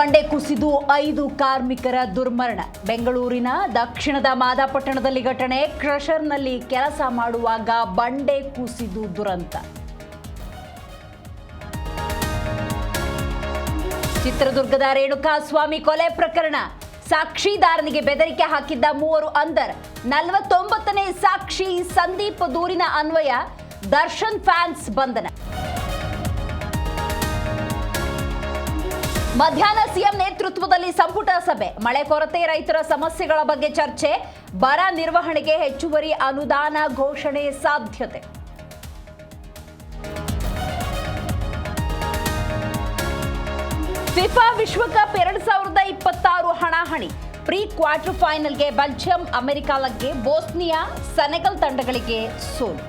ಬಂಡೆ ಕುಸಿದು 5 ಕಾರ್ಮಿಕರ ದುರ್ಮರಣ. ಬೆಂಗಳೂರಿನ ದಕ್ಷಿಣದ ಮಾದಾಪಟ್ಟಣದಲ್ಲಿ ಘಟನೆ. ಕ್ರಷರ್ನಲ್ಲಿ ಕೆಲಸ ಮಾಡುವಾಗ ಬಂಡೆ ಕುಸಿದು ದುರಂತ. ಚಿತ್ರದುರ್ಗದ ರೇಣುಕಾಸ್ವಾಮಿ ಕೊಲೆ ಪ್ರಕರಣ. ಸಾಕ್ಷಿದಾರನಿಗೆ ಬೆದರಿಕೆ ಹಾಕಿದ್ದ 3 ಅಂಧರ್. 49ನೇ ಸಾಕ್ಷಿ ಸಂದೀಪ್ ದೂರಿನ ಅನ್ವಯ ದರ್ಶನ್ ಫ್ಯಾನ್ಸ್ ಬಂಧನ. ಮಧ್ಯಾಹ್ನ ಸಿಎಂ ನೇತೃತ್ವದಲ್ಲಿ ಸಂಪುಟ ಸಭೆ. ಮಳೆ ಕೊರತೆ, ರೈತರ ಸಮಸ್ಯೆಗಳ ಬಗ್ಗೆ ಚರ್ಚೆ. ಬರ ನಿರ್ವಹಣೆಗೆ ಹೆಚ್ಚುವರಿ ಅನುದಾನ ಘೋಷಣೆ ಸಾಧ್ಯತೆ. ಫಿಫಾ ವಿಶ್ವಕಪ್ 2026 ಹಣಾಹಣಿ. ಪ್ರೀ ಕ್ವಾರ್ಟರ್ ಫೈನಲ್ಗೆ ಬೆಲ್ಜಿಯಂ, ಅಮೆರಿಕ ಲಗ್ಗೆ, ಬೋಸ್ನಿಯಾ, ಸೆನೆಗಲ್ ತಂಡಗಳಿಗೆ ಸೋಲು.